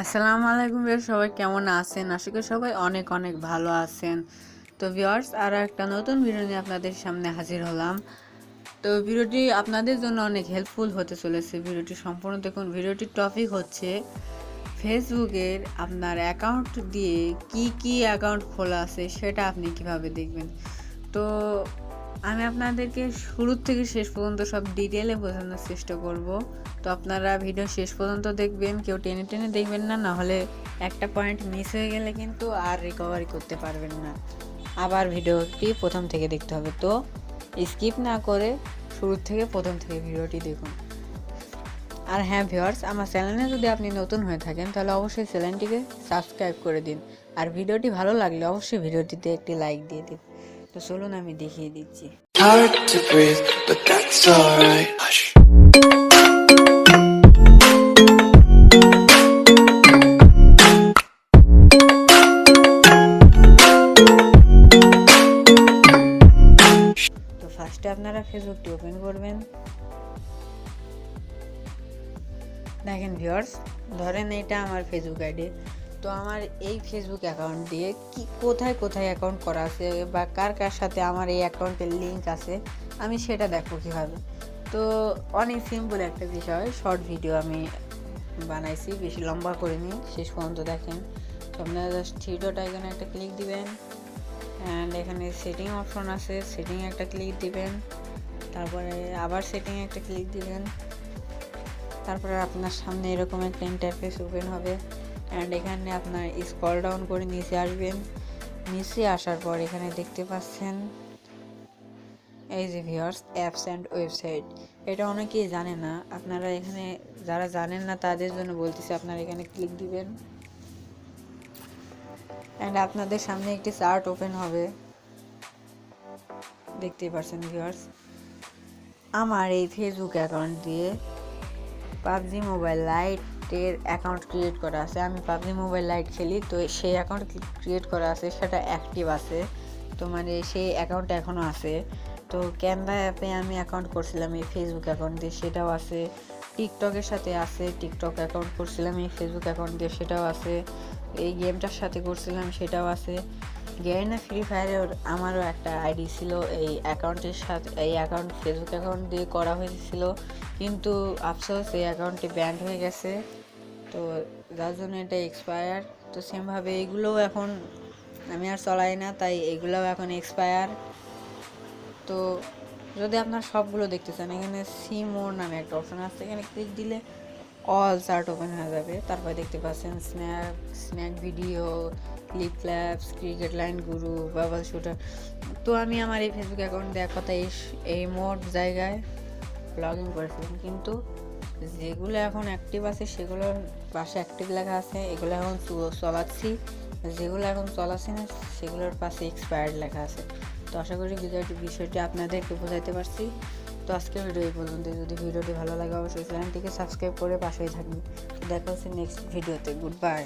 আসসালামু আলাইকুম ভিউয়ার্স, সবাই কেমন আছেন? আশা করি সবাই অনেক অনেক ভালো আছেন। তো ভিউয়ার্স, আরও একটা নতুন ভিডিও নিয়ে আপনাদের সামনে হাজির হলাম। তো ভিডিওটি আপনাদের জন্য অনেক হেল্পফুল হতে চলেছে। ভিডিওটি সম্পূর্ণ দেখুন। ভিডিওটির টপিক হচ্ছে ফেসবুকের আপনার অ্যাকাউন্ট দিয়ে কি কি অ্যাকাউন্ট খোলা আছে সেটা আপনি কিভাবে দেখবেন। তো আমি আপনাদেরকে শুরু থেকে শেষ পর্যন্ত সব ডিটেলে বোঝানোর চেষ্টা করব। তো আপনারা ভিডিও শেষ পর্যন্ত দেখবেন, কেউ টেনে টেনে দেখবেন না, নাহলে একটা পয়েন্ট মিস হয়ে গেলে কিন্তু আর রিকভারি করতে পারবেন না। আবার ভিডিওটি প্রথম থেকে দেখতে হবে। তো স্কিপ না করে শুরু থেকে প্রথম থেকে ভিডিওটি দেখুন। আর হ্যাঁ ভিউয়ার্স, আমার চ্যানেলে যদি আপনি নতুন হয়ে থাকেন তাহলে অবশ্যই চ্যানেলটিকে সাবস্ক্রাইব করে দিন। আর ভিডিওটি ভালো লাগলে অবশ্যই ভিডিওটিতে একটি লাইক দিয়ে দিন। তো চলুন আমি দেখিয়ে দিচ্ছি। Hard to breathe, but that's alright. Hush. তো ফার্স্টে আপনারা ফেসবুকটি ওপেন করবেন। দেখেন ভিউয়ার্স, ধরেন এটা আমার ফেসবুক আইডি। তো আমার এই ফেসবুক অ্যাকাউন্ট দিয়ে কি কোথায় কোথায় অ্যাকাউন্ট করা আছে বা কার কার সাথে আমার এই অ্যাকাউন্টের লিঙ্ক আছে আমি সেটা দেখবো কীভাবে। তো অনেক সিম্পল একটা বিষয়, শর্ট ভিডিও আমি বানাইছি, বেশি লম্বা করিনি, শেষ পর্যন্ত দেখেন। তো আপনারা জাস্ট থ্রি ডট আইকনে একটা ক্লিক দিবেন, অ্যান্ড এখানে সেটিং অপশন আছে, সেটিং একটা ক্লিক দিবেন, তারপরে আবার সেটিং একটা ক্লিক দিবেন। তারপরে আপনার সামনে এরকম একটা ইন্টারফেস ওপেন হবে, অ্যান্ড এখানে আপনার স্ক্রল ডাউন করে নিচে আসবেন। নিচে আসার পর এখানে দেখতে পাচ্ছেন এই যে ভিউয়ার্স, অ্যাপস অ্যান্ড ওয়েবসাইট। এটা অনেকেই জানে না, আপনারা এখানে যারা জানেন না তাদের জন্য বলতেছি, আপনারা এখানে ক্লিক দিবেন, অ্যান্ড আপনাদের সামনে একটি চার্ট ওপেন হবে। দেখতেই পাচ্ছেন ভিউয়ার্স, আমার এই ফেসবুক অ্যাকাউন্ট দিয়ে পাবজি মোবাইল লাইটের অ্যাকাউন্ট ক্রিয়েট করা আছে। আমি পাবজি মোবাইল লাইট খেলি, তো সেই অ্যাকাউন্ট ক্রিয়েট করা আছে, সেটা অ্যাক্টিভ আছে। তো মানে সেই অ্যাকাউন্ট এখনও আছে। তো ক্যানভা অ্যাপে আমি অ্যাকাউন্ট করছিলাম এই ফেসবুক অ্যাকাউন্ট দিয়ে, সেটাও আছে। টিকটকের সাথে আছে, টিকটক অ্যাকাউন্ট করছিলাম এই ফেসবুক অ্যাকাউন্ট দিয়ে, সেটাও আছে। এই গেমটার সাথে করছিলাম, সেটাও আছে। গেরিনা ফ্রি ফায়ারের আমারও একটা আইডি ছিল এই অ্যাকাউন্টের সাথে, এই অ্যাকাউন্ট ফেসবুক অ্যাকাউন্ট দিয়ে করা হয়েছিল, কিন্তু আফসোস এই অ্যাকাউন্টটি ব্যান্ড হয়ে গেছে। তো যার জন্য এটা এক্সপায়ার। তো সেমভাবে এইগুলোও এখন আমি আর চলাই না, তাই এগুলোও এখন এক্সপায়ার। তো যদি আপনার সবগুলো দেখতে চান, এখানে সি মোর নামে একটা অপশন আছে, এখানে ক্লিক দিলে অল চার্ট ওপেন হয়ে যাবে। তারপরে দেখতে পাচ্ছেন snack video, clip claps, cricket line গুরু, বাবল শুটার। তো আমি আমার এই ফেসবুক অ্যাকাউন্ট দেওয়ার কথা এই মোট জায়গায় লগ ইন করেছিলাম, কিন্তু যেগুলো এখন অ্যাক্টিভ আছে সেগুলোর পাশে অ্যাক্টিভ লেখা আছে, এগুলো এখন চলাচ্ছি। যেগুলো এখন চলাচ্ছি না সেগুলোর পাশে এক্সপায়ার্ড লেখা আছে। তো আশা করি বিষয়টি আপনাদেরকে বোঝাতে পারছি। তো আজকের ভিডিও এই পর্যন্ত। যদি ভিডিওটি ভালো লাগে অবশ্যই চ্যানেলটিকে সাবস্ক্রাইব করে পাশেই থাকবেন। দেখা হচ্ছে নেক্সট ভিডিওতে। Good bye.